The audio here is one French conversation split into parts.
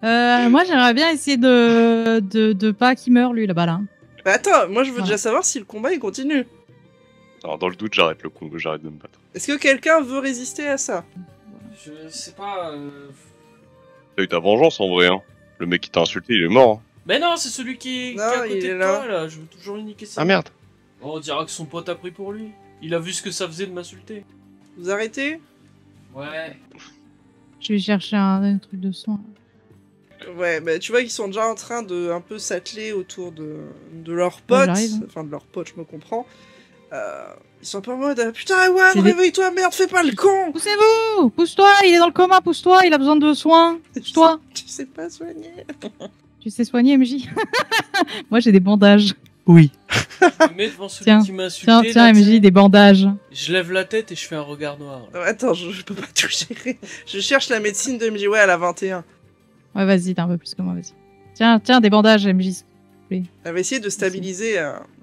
Moi, j'aimerais bien essayer de pas qu'il meure, lui, là-bas, là. Bah attends, moi je veux Voilà. déjà savoir si le combat il continue. Alors, dans le doute, j'arrête le combat, j'arrête de me battre. Est-ce que quelqu'un veut résister à ça? Je sais pas. T'as eu ta vengeance en vrai, hein. Le mec qui t'a insulté, il est mort. Hein. Mais non, c'est celui qui est à il côté est de là. toi là. Je veux toujours lui niquer ça. Ah merde. Oh, on dira que son pote a pris pour lui. Il a vu ce que ça faisait de m'insulter. Vous arrêtez? Ouais. Je vais chercher un truc de soin. Ouais, bah tu vois qu'ils sont déjà en train de un peu s'atteler autour de leurs potes. j'arrive, hein. Enfin, de leurs potes, je me comprends. Ils sont pas en mode putain, ouais, C'est des- réveille-toi, merde, fais pas le con! Poussez-vous! Pousse-toi! Il est dans le coma, pousse-toi! Il a besoin de soins! Pousse-toi! Tu sais pas soigner. Tu sais soigner, MJ? Moi, j'ai des bandages. Oui. Je me mets devant celui Tiens, qui m'a insulté. Tiens, là, tu sais. MJ, des bandages. Je lève la tête et je fais un regard noir. Attends, je peux pas tout gérer. Je cherche la médecine de MJ, ouais, elle a 21. Ouais, vas-y, t'as un peu plus que moi, vas-y. Tiens, des bandages, MJ. Elle va essayer de stabiliser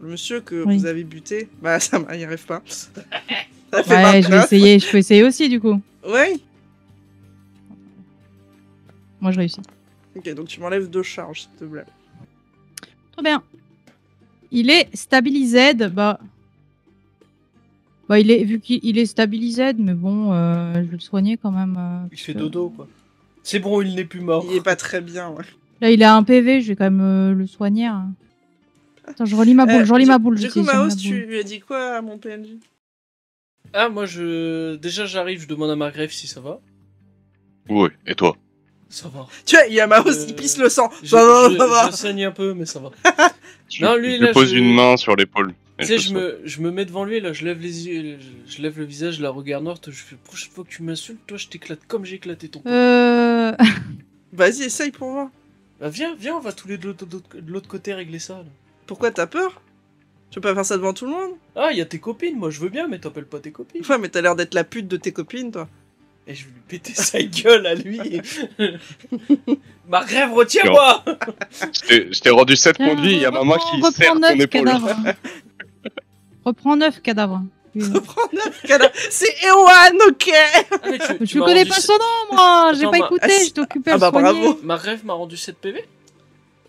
le monsieur que Oui. vous avez buté. Bah, ça y arrive pas. Ça fait Ouais, je vais 29. essayer. Je peux essayer aussi, du coup. Ouais. Moi, je réussis. Ok, donc tu m'enlèves 2 charges, s'il te plaît. Trop bien. Il est stabilisé, bah, vu qu'il est stabilisé, mais bon, je vais le soigner quand même. Il parce fait que- dodo quoi. C'est bon, il n'est plus mort. Il est pas très bien, ouais. Là, il a un PV, je vais quand même le soigner. Hein. Attends, je relis ma boule, ma boule. Du coup, j'utilise ma Maos, boule. tu lui as dit quoi à mon PNJ? Ah, moi déjà j'arrive, je demande à Margrave si ça va. Ouais, et toi? Ça va. Tu vois, il y a Maos, Euh, il pisse le sang. Je, Ça va, je- ça va. je saigne un peu, mais ça va. Je, Non, lui, je lui là, pose je- une main sur l'épaule. et Tu sais, je le je me mets devant lui, là, je lève les yeux, je lève le visage, la regarde noire, je fais, prochaine fois que tu m'insultes, toi, je t'éclate comme j'ai éclaté ton. Vas-y, essaye pour voir. Bah, viens, on va tous les deux de l'autre côté régler ça, là. Pourquoi t'as peur? Tu veux pas faire ça devant tout le monde? Ah, il y a tes copines, moi, je veux bien, mais t'appelles pas tes copines. Ouais, mais t'as l'air d'être la pute de tes copines, toi. Et je vais lui péter sa gueule à lui. Margrave, retiens-moi. Je t'ai rendu 7 points de vie, il y a maman qui serre ton 9 épaule. cadavres. Reprends 9 cadavres. Prends 9 cadavres. C'est Ewan, ok. Ah, mais Je connais pas son nom, moi. J'ai Attends, pas bah, écouté, ah, si. j'étais occupée Ah à bah le soigner. bravo. Margrave m'a rendu 7 PV.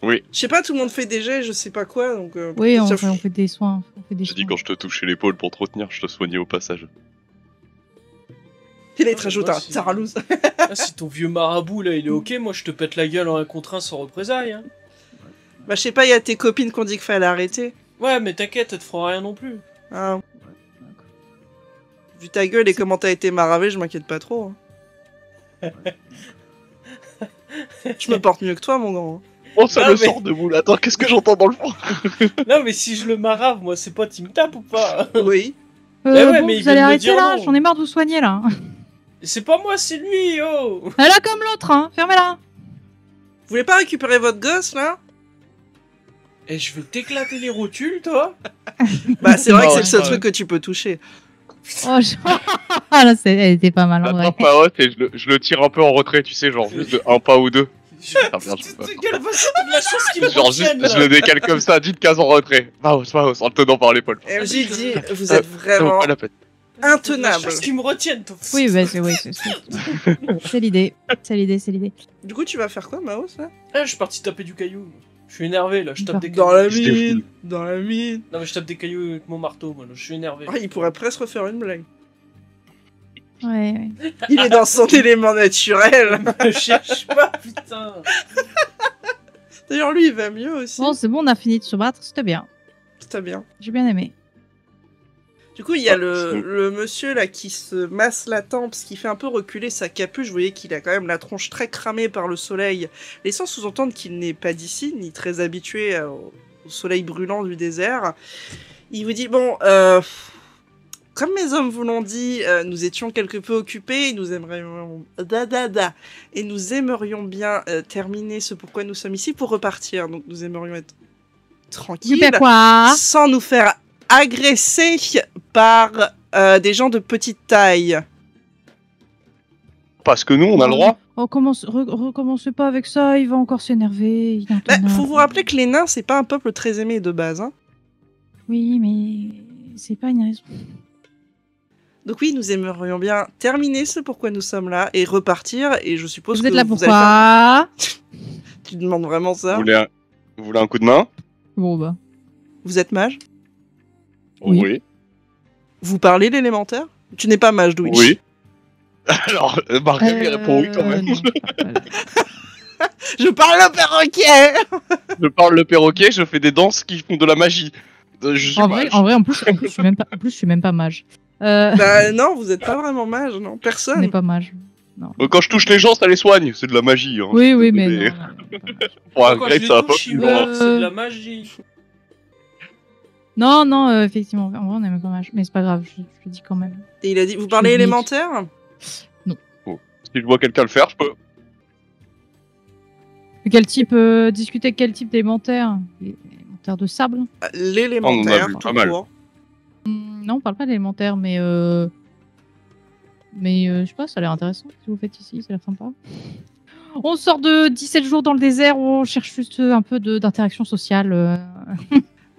Oui, Je sais pas, tout le monde fait des jets, je sais pas quoi, donc... Oui, on ça- fait des soins. On fait des j'ai dit soins. quand je te touchais l'épaule pour te retenir, je te soignais au passage. Et là, il te rajoute Moi, un si- Saralouse. Ah, si ton vieux marabout, là, il est ok, moi, je te pète la gueule en 1 contre 1 sans représailles, hein. Bah, je sais pas, il y a tes copines qui ont dit qu'il fallait arrêter. Ouais, mais t'inquiète, elle te fera rien non plus. Ah. Vu ta gueule et comment t'as été maravé, je m'inquiète pas trop. hein. Je me porte mieux que toi, mon grand. Oh, ça Non, me mais- sort de boule. Attends, qu'est-ce que j'entends dans le fond? Non, mais si je le marave, moi, c'est pote, il me tape ou pas? Oui. ouais, Bon, mais il vous vient allez de me arrêter dire là, non. j'en ai marre de vous soigner là. C'est pas moi, c'est lui, oh. Elle a comme l'autre, hein. Fermez-la. Vous voulez pas récupérer votre gosse, là? Et je vais t'éclater les rotules, toi. Bah, c'est vrai que c'est le seul Ouais. truc que tu peux toucher. Oh, ah là, elle était pas mal en vrai. J'attrape ma hotte et je le tire un peu en retrait, tu sais, genre juste de un pas ou deux. Ah, merde, je peux pas. Quelle façon de la chance qu'il me Genre juste, retienne, là. je le décale comme ça, 10 cases en retrait. Vaos, en le tenant par l'épaule. MJ dit, vous êtes Non, vraiment pas la peine. intenable. Chance qu'il me retienne, toi. Oui, bah, c'est l'idée. C'est l'idée. Du coup, tu vas faire quoi, Maos, là? Ah, je suis parti taper du caillou. Je suis énervé, là, je tape des Dans cailloux. la C'était mine. fou. Dans la mine. Non, mais je tape des cailloux avec mon marteau, moi, là, je suis énervé. Ah, il pourrait presque refaire une blague. Ouais. Il est dans son élément naturel. Me cherche pas, putain. D'ailleurs, lui, il va mieux aussi. Bon, c'est bon, on a fini de se battre, c'était bien. C'était bien. J'ai bien aimé. Du coup, il y a Ah, le monsieur là qui se masse la tempe, ce qui fait un peu reculer sa capuche. Vous voyez qu'il a quand même la tronche très cramée par le soleil, laissant sous-entendre qu'il n'est pas d'ici, ni très habitué au soleil brûlant du désert. Il vous dit, bon, comme mes hommes vous l'ont dit, nous étions quelque peu occupés, et nous aimerions... Et nous aimerions bien terminer ce pourquoi nous sommes ici pour repartir. Donc nous aimerions être tranquilles, Super quoi? sans nous faire agresser par des gens de petite taille. Parce que nous, on a le droit. Recommencez pas avec ça, il va encore s'énerver. il est Bah, intenable. faut vous rappeler que les nains, c'est pas un peuple très aimé de base. Hein. Oui, mais c'est pas une raison. Donc oui, nous aimerions bien terminer ce pourquoi nous sommes là et repartir. Et je suppose Vous que êtes là allez pourquoi? Tu demandes vraiment ça? Vous voulez un coup de main? Bon bah. Vous êtes mage? Oui. Vous parlez l'élémentaire? Tu n'es pas mage, Louis. Oui. Alors, Marguerite lui répond oui quand même. non. Je parle le perroquet. Je parle le perroquet, je fais des danses qui font de la magie. Je suis En mage. vrai, en plus, je suis même pas, je suis même pas mage. Bah non, vous êtes pas vraiment mage, non. On n'est Personne. pas mage. Non. Quand je touche les gens, ça les soigne. C'est de la magie. Hein. Oui, oui, mais Mais- non. Pour Quand Marguerite, je ça va les pas touche, plus ils loin. meurent, c'est de la magie. Non, effectivement. En vrai, on n'est même pas mage. Mais c'est pas grave, je le dis quand même. Et il a dit, vous parlez Je dis- élémentaire? Si je vois quelqu'un le faire, je peux. Quel type, discuter quel type d'élémentaire? Élémentaire de sable? L'élémentaire, On en a vu tout pas mal. court. Non, on parle pas d'élémentaire, mais je sais pas, ça a l'air intéressant ce que vous faites ici, ça a l'air sympa. On sort de 17 jours dans le désert, on cherche juste un peu d'interaction sociale.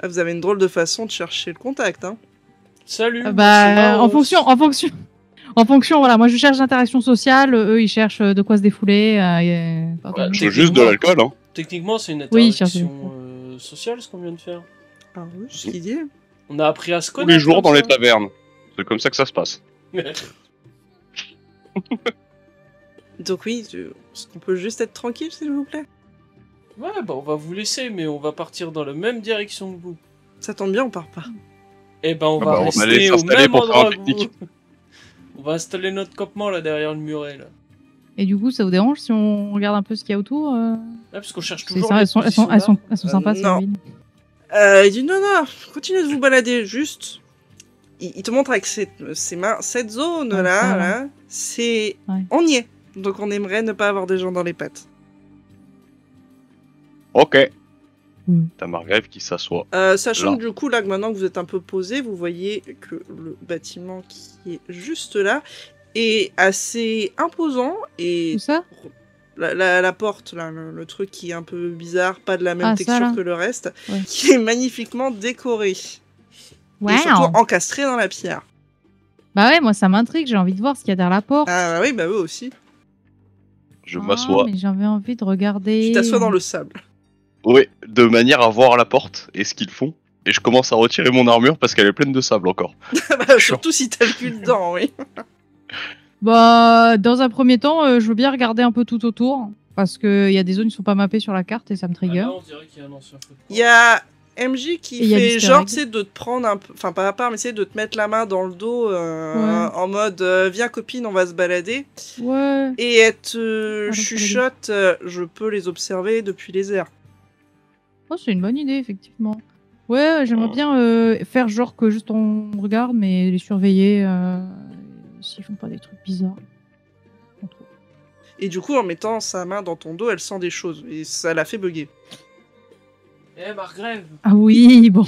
Ah, vous avez une drôle de façon de chercher le contact, hein. Salut. c'est Bah, marrant. en fonction, voilà, moi je cherche l'interaction sociale, eux ils cherchent de quoi se défouler. Pardon. Je veux juste de l'alcool, hein. Techniquement, c'est une Oui, interaction sociale, ce qu'on vient de faire. Ah oui, ce qu'il dit. On a appris à se Tous connaître. les jours comme dans les ça. tavernes. C'est comme ça que ça se passe. Donc oui, est-ce qu'on peut juste être tranquille, s'il vous plaît? Ouais, bah on va vous laisser, mais on va partir dans la même direction que vous. Ça tombe bien, on part pas. Eh ben, on Ah va bah, on rester allait au s'installer même pour faire un endroit que vous. pique-nique. On va installer notre campement là derrière le muret là. Et du coup, ça vous dérange si on regarde un peu ce qu'il y a autour Ouais, parce qu'on cherche C'est toujours. ça, les elles sont positions d'armes. sympas ces non. ruines. Il dit non, continuez de vous balader, juste. Il te montre avec ses mains, cette zone Ouais, là, ça, là, c'est... Ouais. On y est. Donc on aimerait ne pas avoir des gens dans les pattes. Ok. Mm. T'as Marguerite qui s'assoit. Sachant Là. que du coup, là, maintenant que vous êtes un peu posé, vous voyez que le bâtiment qui est juste là est assez imposant et Tout ça? la porte, là, le truc qui est un peu bizarre, pas de la même Ah, ça, texture là. que le reste, Ouais. qui est magnifiquement décoré. Et surtout Wow. encastré dans la pierre. Bah ouais, moi ça m'intrigue, j'ai envie de voir ce qu'il y a derrière la porte. Ah bah oui, bah eux aussi. Je Ah, m'assois. mais j'avais envie de regarder. Tu t'assois dans le sable. Oui, de manière à voir la porte et ce qu'ils font. Et je commence à retirer mon armure parce qu'elle est pleine de sable encore. Bah, surtout si t'as le cul dedans, oui. Bah, dans un premier temps, je veux bien regarder un peu tout autour. Parce qu'il y a des zones qui sont pas mappées sur la carte et ça me Ah, trigger. là, on dirait qu'il y a un ancien feu de camp. Il y a MJ qui Et il y a fait l'easter genre, egg. tu sais, de te prendre un peu, enfin pas à part, mais c'est de te mettre la main dans le dos Ouais. en mode viens copine, on va se balader. Ouais. Et elle te Pardon, chuchote, je peux les observer depuis les airs. Oh, c'est une bonne idée, effectivement. Ouais, j'aimerais bien faire genre que juste on regarde, mais les surveiller s'ils font pas des trucs bizarres. Entre eux. Et du coup, en mettant sa main dans ton dos, elle sent des choses. Et ça l'a fait bugger. Eh, Margrève. Ah oui, bon.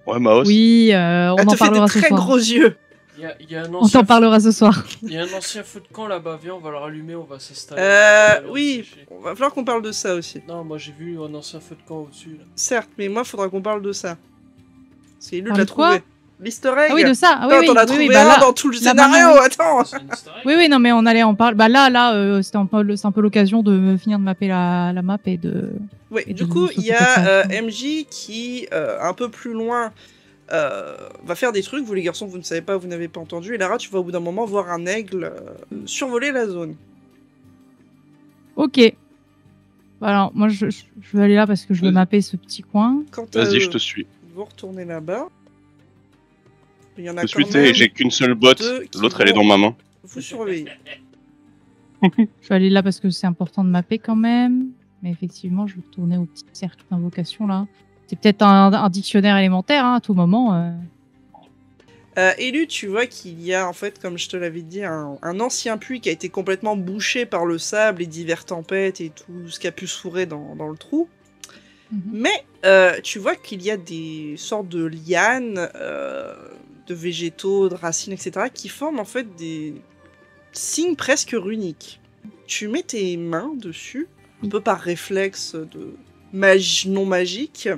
Ouais, Maos. Oui, on Elle en te fait des parlera ce très soir. gros yeux. Il y a un On ancien t'en parlera ce soir. Il y a un ancien feu de camp là-bas, viens, on va le rallumer, on va s'installer. On va aller Oui, sécher. on va falloir qu'on parle de ça aussi. Non, moi j'ai vu un ancien feu de camp au-dessus là. Certes, mais moi, faudra qu'on parle de ça. C'est lui de Parle la de quoi trouver. L'easter egg. Ah oui, de ça. Ah oui, Attends, oui, t'en as oui, trouvé oui, bah un là- dans tout le là, scénario, maintenant, attends. C'est un easter egg. Oui, non, mais on allait en parler. Bah là, c'est un peu l'occasion de finir de mapper la map et de. Oui, Et du de coup, s'occuper il y de a ça. MJ qui, un peu plus loin, va faire des trucs. Vous, les garçons, vous ne savez pas, vous n'avez pas entendu. Et Lara, tu vas au bout d'un moment voir un aigle survoler la zone. Ok. Voilà, moi je vais aller là parce que je veux Vas-y. mapper ce petit coin. Quand Vas-y, je te suis. vous retournez là-bas, il y en a Je suis quand même j'ai qu'une seule botte. deux qui L'autre, elle est vont- dans ma main. vous surveillez. Je vais aller là parce que c'est important de mapper quand même. Mais effectivement, je vais retourner au petit cercle d'invocation là. C'est peut-être un dictionnaire élémentaire hein, à tout moment. Élu, tu vois qu'il y a, en fait, comme je te l'avais dit, un ancien puits qui a été complètement bouché par le sable et diverses tempêtes et tout ce qui a pu se fourrer dans le trou. Mhm. Mais tu vois qu'il y a des sortes de lianes, de végétaux, de racines, etc., qui forment en fait des signes presque runiques. Tu mets tes mains dessus, un peu par réflexe de magie non magique.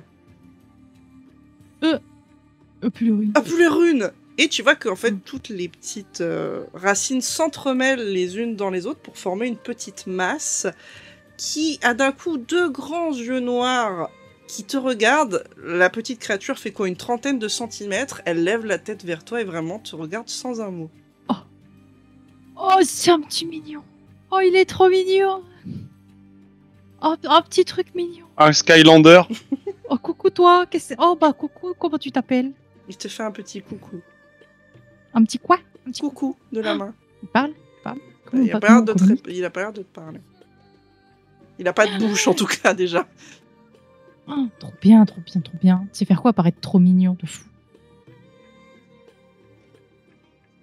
Plus les ruines. Ah, plus les runes! Et tu vois qu'en fait, toutes les petites racines s'entremêlent les unes dans les autres pour former une petite masse qui a d'un coup 2 grands yeux noirs qui te regardent. La petite créature fait quoi, une 30aine de centimètres. Elle lève la tête vers toi et vraiment te regarde sans un mot. Oh, c'est un petit mignon. Oh, il est trop mignon. Oh, un petit truc mignon. Un Skylander. Oh, coucou toi. Oh, bah coucou, comment tu t'appelles? Il te fait un petit coucou. Un petit quoi? Un petit Coucou de la main. Il parle? Comment Il a pas l'air de te parler. Il a pas de bouche en tout cas déjà. Oh, trop bien, trop bien, trop bien. Tu sais faire quoi paraître trop mignon de fou?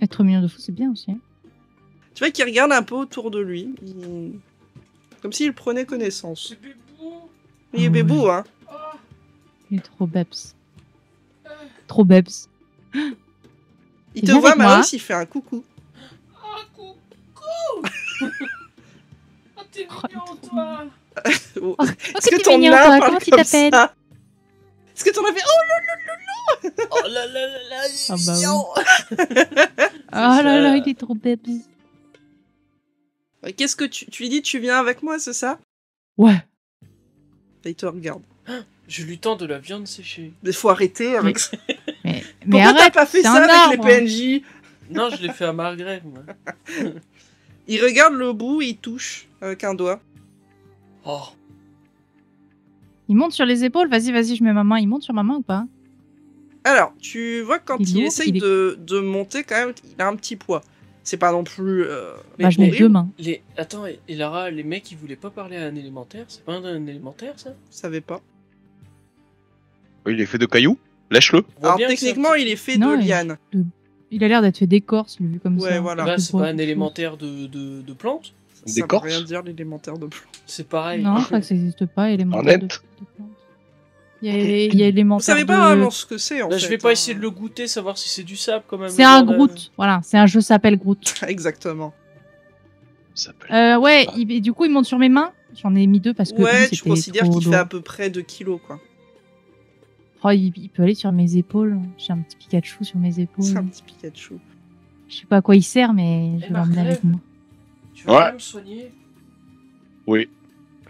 Être mignon de fou, c'est bien aussi. Hein. Tu vois qu'il regarde un peu autour de lui. Comme s'il prenait connaissance. C'est bébou. Il est bébou, hein. Il est trop beps. Trop beps. Il te Viens voit, avec moi. Maos, il fait un coucou. Ah, coucou. Oh, t'es mignon, toi. Oh. Oh, Est-ce que t'es ton mignon, nain toi. parle Comment tu comme t'appelles? ça? Est-ce que t'en as fait... Oh, Oh là là là là, il est Ah bah mignon. Oh là là, ça. il est trop beps. qu'est-ce que tu lui dis, tu viens avec moi, c'est ça? Ouais. Et il te regarde. Je lui tends de la viande séchée. Mais faut arrêter avec ça. Mais Pourquoi t'as arrête, pas fait c'est ça un avec arbre. les PNJ? Non, je l'ai fait à Margrève, moi. Il regarde le bout et il touche avec un doigt. Oh. Il monte sur les épaules. Vas-y, vas-y, je mets ma main. Il monte sur ma main ou pas? Alors, tu vois que quand Il est il lourd, essaye il est- de monter, quand même, il a un petit poids. C'est pas non plus... Mais Bah, je mets horrible. 2 mains. Attends, et Lara, les mecs, ils voulaient pas parler à un élémentaire? C'est pas un élémentaire, ça? Je savais pas. Oui, il est fait de cailloux. Lèche-le. On voit Alors, bien que c'est un techniquement, petit- il est fait Non, de il- liane. Il a l'air d'être fait d'écorce, vu comme Ouais, ça. voilà. Bah, c'est Ouais, pas un quelque élémentaire de plantes? Ça veut D'écorce. rien dire, l'élémentaire de plomb. C'est pareil. Non, je crois que ça n'existe pas, élémentaire net. de plantes. Il y a Vous élémentaire savez pas de... vraiment ce que c'est, en Bah, fait. je vais pas hein. essayer de le goûter, savoir si c'est du sable quand même. C'est un Groot. Voilà, c'est un jeu s'appelle Groot. Exactement. Ça s'appelle. Ouais, et du coup, il monte sur mes mains. J'en ai mis 2 parce que Ouais, une, tu c'était considères trop qu'il fait lourd. à peu près 2 kilos, quoi. Oh, il peut aller sur mes épaules. J'ai un petit Pikachu sur mes épaules. C'est un petit Pikachu. Je sais pas à quoi il sert, mais je Eh vais ben, l'emmener avec crève. moi. Tu veux Ouais. pas me soigner? Oui.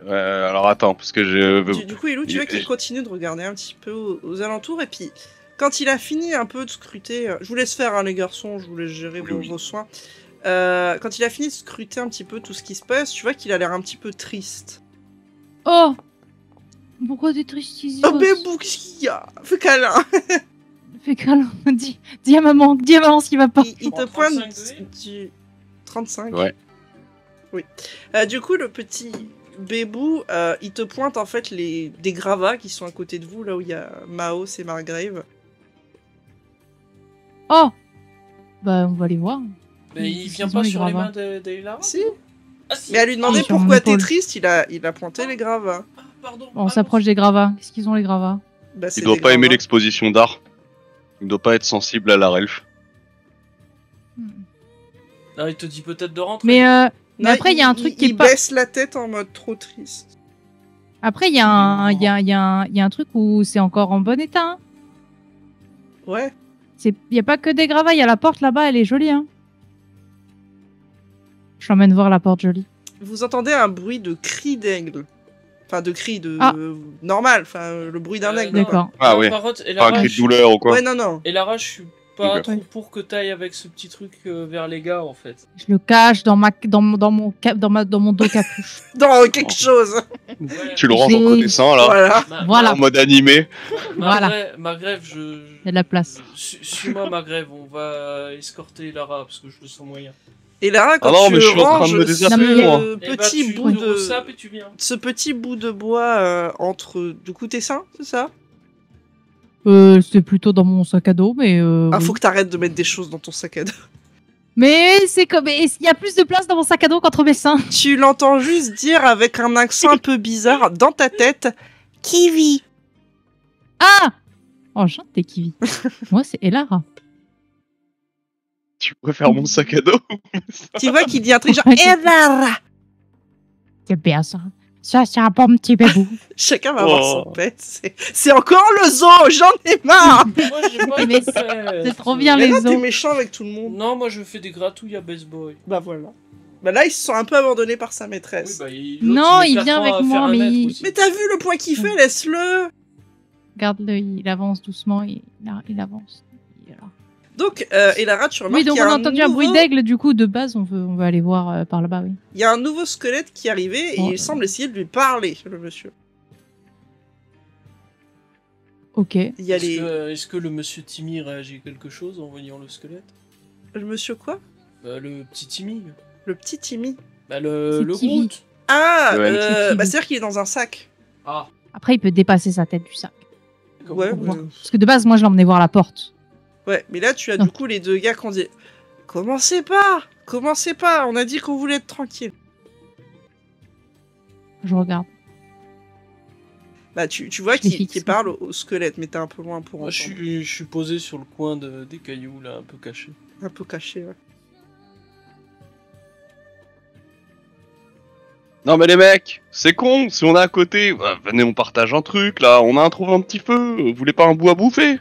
Alors attends, parce que je. Du coup, Elou, tu vois qu'il continue de regarder un petit peu aux alentours, et puis, quand il a fini un peu de scruter... Je vous laisse faire, hein, les garçons, je vous laisse gérer Oui. vos soins. Quand il a fini de scruter un petit peu tout ce qui se passe, tu vois qu'il a l'air un petit peu triste. Oh, pourquoi t'es triste, Izzy? Oh, bébou, qu'est-ce qu'il y a? Fais câlin. Fais câlin. Dis à maman ce qui va pas. Il te En pointe 35 du... 35. Ouais. Oui. Du coup, le petit bébou, il te pointe en fait des gravats qui sont à côté de vous, là où il y a Maos et Margrave. Oh, bah on va les voir. Mais il vient Ils pas ont les sur les gravats. mains d'Elara? Si. Ah si. Mais à lui demander sur mon pourquoi t'es épaule. triste, il a pointé les gravats. Ah, pardon. On s'approche des gravats. Qu'est-ce qu'ils ont les gravats? Bah, c'est Il doit des pas aimer gravats. l'exposition d'art. Il doit pas être sensible à la relf. Non, il te dit peut-être de rentrer. Mais Non, après il y a un truc qui est il pas. baisse la tête en mode trop triste. Après il y a un truc où c'est encore en bon état. Hein. Ouais. Il y a pas que des gravats. Il y a la porte là-bas. Elle est jolie. Hein. Je l'emmène voir la porte jolie. Vous entendez un bruit de cri d'aigle. Enfin, de cri de... Ah. normal, enfin, le bruit d'un aigle. non. quoi. D'accord. Ah ouais. Par contre, Pas un Elara, cri de je... douleur ou quoi. Ouais, non. Elara, je suis pas Ok. trop pour que t'ailles avec ce petit truc vers les gars, en fait. Je le cache dans mon dos capuche. Dans quelque chose. Ouais. Tu le ranges en J'ai- connaissant là, Voilà. Voilà. en mode animé. Voilà. Margrève, Il y a de la place. Suis-moi, Margrève, on va escorter Lara, parce que je le sens moyen. Et là, quand Ah non, tu mais je suis en train de ranges me désappeler, ce moi. Eh bah, petit tu bout nous de... ressapes et tu viens. Ce petit bout de bois entre... Du coup, tes seins, c'est ça? C'est plutôt dans mon sac à dos, mais. Ah, oui. faut que t'arrêtes de mettre des choses dans ton sac à dos. Mais c'est comme. Il y a plus de place dans mon sac à dos qu'entre mes seins. Tu l'entends juste dire avec un accent un peu bizarre dans ta tête. Kiwi. Ah Oh, t'es Kiwi. Moi, c'est Elara. Tu préfères mon sac à dos? Tu vois qu'il dit un truc genre Ouais. Elara. C'est bien ça. Ça, c'est un bon petit bébou. Chacun va avoir Oh. son pet. C'est encore le zoo, j'en ai marre. Moi, j'ai pas Mais de pet. c'est trop bien, Mais les là, t'es os. méchant avec tout le monde. Non, moi, je fais des gratouilles à Best Boy. Bah voilà. Bah là, il se sent un peu abandonné par sa Oui, maîtresse. bah, Non, met il 4 vient ans avec à moi, faire un mais être il- aussi. Mais t'as vu le poids qu'il fait, laisse-le. Regarde-le, il avance doucement, il avance. Il est là. Donc, Elara, tu remarques Oui, donc qu'il y on a a entendu un bruit nouveau- d'aigle, du coup, de base, on veut aller voir par là-bas, oui. Il y a un nouveau squelette qui est arrivé et Oh. il semble essayer de lui parler, le monsieur. Ok. Il y a Est-ce que le monsieur Timmy réagit quelque chose en voyant le squelette? Le monsieur quoi? Bah, le petit Timmy. Le petit Timmy. Bah, C'est le Kiwi. Groot. Ah, Ouais, c'est bah qui, c'est-à-dire qu'il est dans un sac. Ah, Après, il peut dépasser sa tête du sac. Ouais, Pour voir. ouais. Parce que de base, moi, je l'emmenais voir la porte. Ouais, mais là tu as Non. du coup les deux gars qui ont dit commencez pas, on a dit qu'on voulait être tranquille. Je regarde. Bah tu vois Je les qu'il fixe. parle au squelette, mais t'es un peu loin pour moi, entendre. je suis posé sur le coin des cailloux, là, un peu caché. Un peu caché, ouais. Non mais les mecs, c'est con, si on est à côté, bah, venez on partage un truc là, on a trouvé un petit feu, vous voulez pas un bout à bouffer?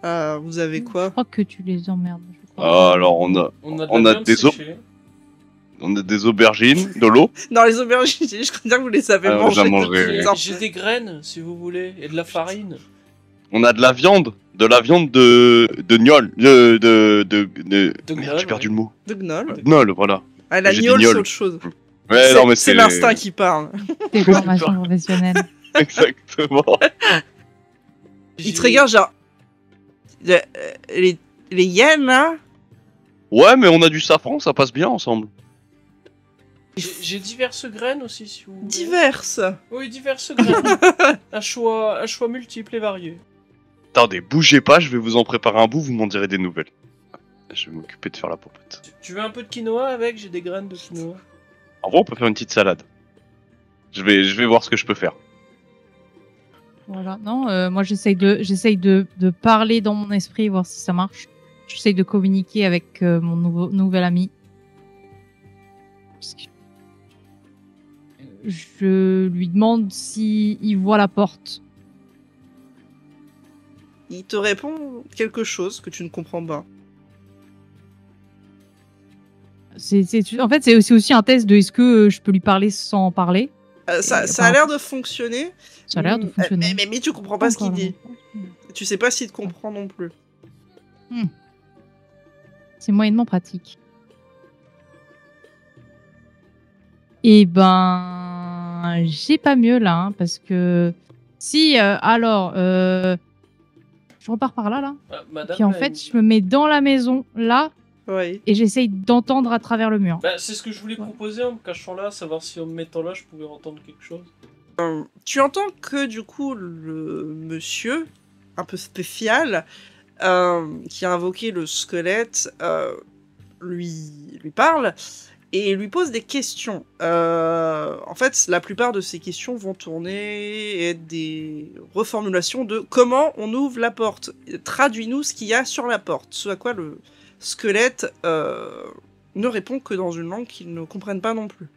Ah, vous avez Je quoi? crois que tu les emmerdes. je crois. Ah, alors on a On a de On la a viande des os. séchée. des aubergines, de l'eau. Non, les aubergines, je crois bien que vous les avez Ah, on mangées. les a mangées, depuis oui. longtemps. J'ai des graines, si vous voulez, et de la farine. On a de la viande de gnôle, De Merde, gnôle, j'ai perdu ouais. le mot. De gnôle. Gnôle, voilà. Ah, la J'ai dit gnôle, c'est gnôle. autre chose. Ouais, non mais C'est l'instinct qui parle. C'est formation professionnelle. Exactement. Il te regarde genre... Les hyènes, là. Ouais, mais on a du safran, ça passe bien ensemble. J'ai diverses graines aussi, si vous voulez. Diverses. Oui, diverses graines. un choix multiple et varié. Attendez, bougez pas, je vais vous en préparer un bout, vous m'en direz des nouvelles. Je vais m'occuper de faire la popote. Tu veux un peu de quinoa avec? J'ai des graines de quinoa. En vrai, on peut faire une petite salade. Je vais voir ce que je peux faire. Voilà. Non, moi, j'essaye de parler dans mon esprit, voir si ça marche. J'essaye de communiquer avec mon nouvel ami. Parce que je lui demande s'il voit la porte. Il te répond quelque chose que tu ne comprends pas. En fait, c'est aussi un test de est-ce que je peux lui parler sans parler. Ça Et a l'air de fonctionner. Ça a l'air de fonctionner. Mais tu comprends pas ce qu'il Encore, dit. là. Tu sais pas s'il te comprend non plus. C'est moyennement pratique. Et ben, j'ai pas mieux là, hein, parce que si, je repars par là, Ah, madame, puis en là, fait, je me mets dans la maison, là, Oui. et j'essaye d'entendre à travers le mur. Bah, c'est ce que je voulais proposer en me cachant là, savoir si en me mettant là, je pouvais entendre quelque chose. Tu entends que du coup, le monsieur, un peu spécial, qui a invoqué le squelette, lui parle et lui pose des questions. En fait, la plupart de ces questions vont tourner et être des reformulations de comment on ouvre la porte. Traduis-nous ce qu'il y a sur la porte. Ce à quoi le squelette ne répond que dans une langue qu'ils ne comprennent pas non plus.